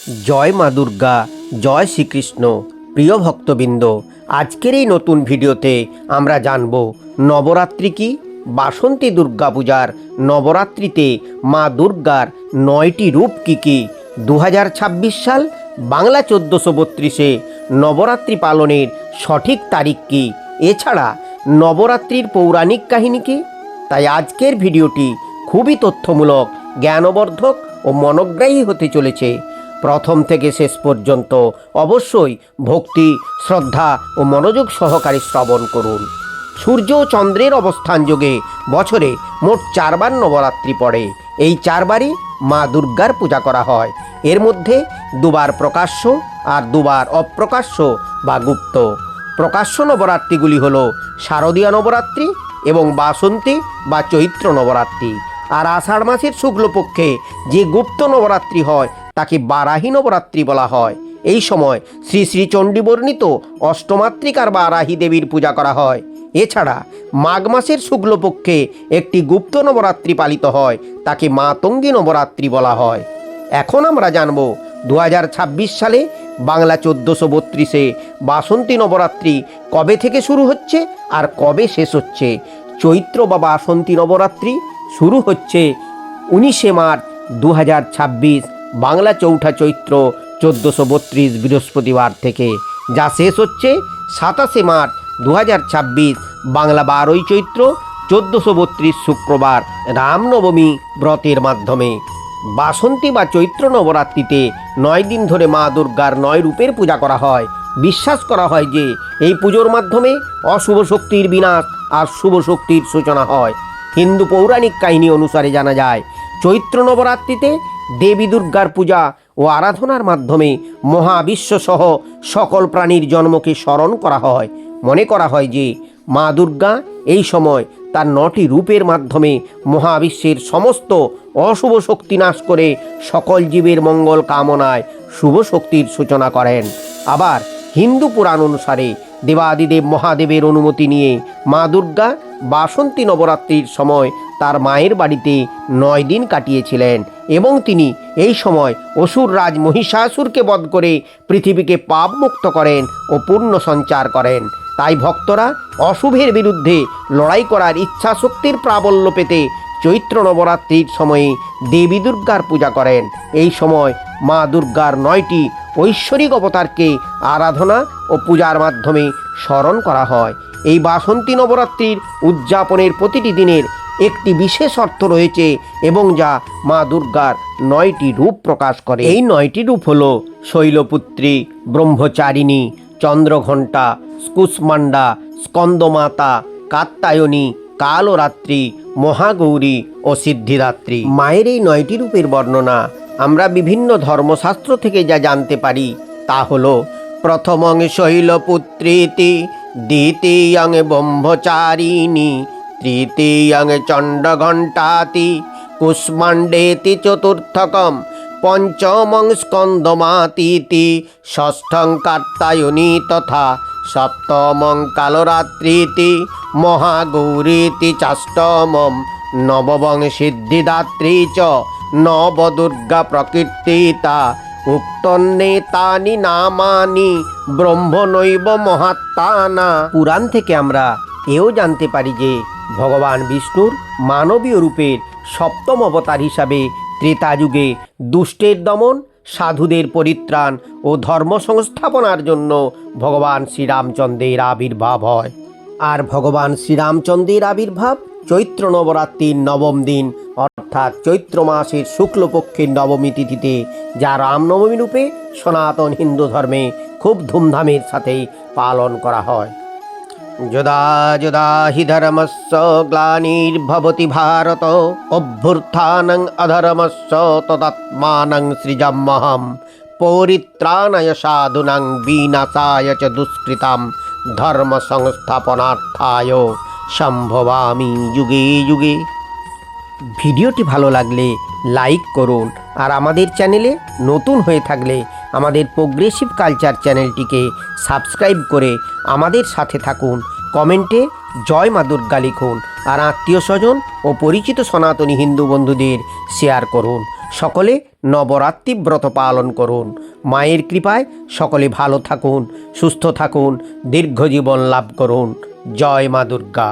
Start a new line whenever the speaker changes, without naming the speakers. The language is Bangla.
জয় মা দুর্গা, জয় শ্রীকৃষ্ণ। প্রিয় ভক্তবৃন্দ, আজকের এই নতুন ভিডিওতে আমরা জানব নবরাত্রি কি, বাসন্তী দুর্গা পূজার নবরাত্রিতে মা দুর্গার 9টি রূপ কি কি, 2026 সাল বাংলা 1432-এ নবরাত্রি পালনের সঠিক তারিখ কি, এছাড়া নবরাত্রির পৌরাণিক কাহিনী কি। তাই আজকের ভিডিওটি খুবই তথ্যমূলক, জ্ঞানবর্ধক ও মনোগ্রাহী হতে চলেছে। প্রথম থেকে শেষ পর্যন্ত অবশ্যই ভক্তি, শ্রদ্ধা ও মনোযোগ সহকারে শ্রবণ করুন। সূর্য ও চন্দ্রের অবস্থান যোগে বছরে মোট 4বার নবরাত্রি পড়ে। এই 4বারই মা দুর্গার পূজা করা হয়। এর মধ্যে 2বার প্রকাশ্য আর 2বার অপ্রকাশ্য বা গুপ্ত। প্রকাশ্য নবরাত্রিগুলি হলো শারদীয় নবরাত্রি এবং বাসন্তী বা চৈত্র নবরাত্রি। আর আষাঢ় মাসের শুক্লপক্ষে যে গুপ্ত নবরাত্রি হয় তাকে বারাহী নবরাত্রি বলা হয়। এই সময় শ্রী শ্রী চণ্ডী বর্ণিত অষ্টমাত্রিকার বারাহী দেবীর পূজা করা হয়। এছাড়া মাঘ মাসের শুক্লপক্ষে একটি গুপ্ত নবরাত্রি পালিত হয়, তাকে মাতঙ্গী নবরাত্রি বলা হয়। এখন আমরা জানব 2026 সালে বাংলা 1432-এ বাসন্তী নবরাত্রি কবে থেকে শুরু হচ্ছে আর কবে শেষ হচ্ছে। চৈত্র বা বাসন্তী নবরাত্রি শুরু হচ্ছে 19শে মার্চ 2026 বাংলা 4ঠা চৈত্র 1432 বৃহস্পতিবার থেকে, যা শেষ হচ্ছে 27শে মার্চ 2026 বাংলা 12ই চৈত্র 1432 শুক্রবার রামনবমী ব্রতের মাধ্যমে। বাসন্তী বা চৈত্র নবরাত্রিতে 9 দিন ধরে মা দুর্গার 9 রূপের পূজা করা হয়। বিশ্বাস করা হয় যে এই পুজোর মাধ্যমে অশুভ শক্তির বিনাশ আর শুভ শক্তির সূচনা হয়। হিন্দু পৌরাণিক কাহিনী অনুসারে জানা যায়, চৈত্র নবরাত্রিতে দেবী দুর্গার পূজা ও আরাধনার মাধ্যমে মহাবিশ্ব সহ সকল প্রাণীর জন্মকে স্মরণ করা হয়। মনে করা হয় যে মা দুর্গা এই সময় তার 9টি রূপের মাধ্যমে মহাবিশ্বের সমস্ত অশুভ শক্তি নাশ করে সকল জীবের মঙ্গল কামনায় শুভ শক্তির সূচনা করেন। আবার হিন্দু পুরাণ অনুসারে দেবাদিদেব মহাদেবের অনুমতি নিয়ে মা দুর্গা বাসন্তী নবরাত্রির সময় তার মায়ের বাড়িতে 9 দিন কাটিয়েছিলেন এবং তিনি এই সময় অসুর রাজ মহিষাসুরকে বধ করে পৃথিবীকে পাপমুক্ত করেন ও পুণ্য সঞ্চার করেন। তাই ভক্তরা অশুভের বিরুদ্ধে লড়াই করার ইচ্ছা শক্তির প্রাবল্য পেতে চৈত্র নবরাত্রির সময়ে দেবী দুর্গার পূজা করেন। এই সময় মা দুর্গার 9টি ঐশ্বরিক অবতারকে আরাধনা ও পূজার মাধ্যমে স্মরণ করা হয়। এই বাসন্তী নবরাত্রির উদযাপনের প্রতিটি দিনের একটি বিশেষ অর্থ রয়েছে এবং যা মা দুর্গার 9টি রূপ প্রকাশ করে। এই 9টি রূপ হল শৈলপুত্রী, ব্রহ্মচারিণী, চন্দ্রঘণ্টা, কুষ্মাণ্ডা, স্কন্দমাতা, কাত্যায়নী, কালরাত্রি, মহাগৌরী ও সিদ্ধিদাত্রী। মায়ের এই 9টি রূপের বর্ণনা আমরা বিভিন্ন ধর্মশাস্ত্র থেকে যা জানতে পারি তা হল, প্রথমং শৈলপুত্রীতি, দ্বিতীয়ং ব্রহ্মচারিণী, তৃতীয়ং চণ্ডঘণ্টাতি, কুষ্মাণ্ডেতি, চতুর্থকম পঞ্চমং স্কন্দমাতীতি, ষষ্ঠং কাত্যায়নী তথা সপ্তমং কালরাত্রিতি, মহাগৌরীতি চাষ্টমম, নবমং সিদ্ধিদাত্রী চ নবদুর্গা প্রকীর্তিতা, উক্তন্নেতানি নামানি ব্রহ্মনৈব মহাত্মানা। পুরাণ থেকে আমরা এও জানতে পারি যে ভগবান বিষ্ণুর মানবীয় রূপের 7ম অবতার হিসাবে ত্রেতা যুগে দুষ্টের দমন, সাধুদের পরিত্রাণ ও ধর্ম সংস্থাপনার জন্য ভগবান শ্রীরামচন্দ্রের আবির্ভাব হয়। আর ভগবান শ্রীরামচন্দ্রের আবির্ভাব চৈত্র নবরাত্রির 9ম দিন অর্থাৎ চৈত্র মাসের শুক্লপক্ষের 9মী তিথিতে, যা রামনবমী রূপে সনাতন হিন্দু ধর্মে খুব ধুমধামের সাথে পালন করা হয়। যদা যদা হি ধর্মস্য গ্লানির্ভবতি ভারত, অভ্যুত্থানং অধর্মস্য তদাত্মানং সৃজাম্যহম, পরিত্রাণায় সাধুনাং বিনাশায় চ দুষ্কৃতাম, ধর্ম সংস্থাপনার্থায় সম্ভবামি যুগে যুগে। ভিডিওটি ভালো লাগলে লাইক করুন, আর আমাদের চ্যানেলে নতুন হয়ে থাকলে আমাদের প্রোগ্রেসিভ কালচার চ্যানেলটিকে সাবস্ক্রাইব করে আমাদের সাথে থাকুন। কমেন্টে জয় মা দুর্গা লিখুন, আর আত্মীয় স্বজন ও পরিচিত সনাতনী হিন্দু বন্ধুদের শেয়ার করুন। সকলে নবরাত্রি ব্রত পালন করুন। মায়ের কৃপায় সকলে ভালো থাকুন, সুস্থ থাকুন, দীর্ঘজীবন লাভ করুন। জয় মা দুর্গা।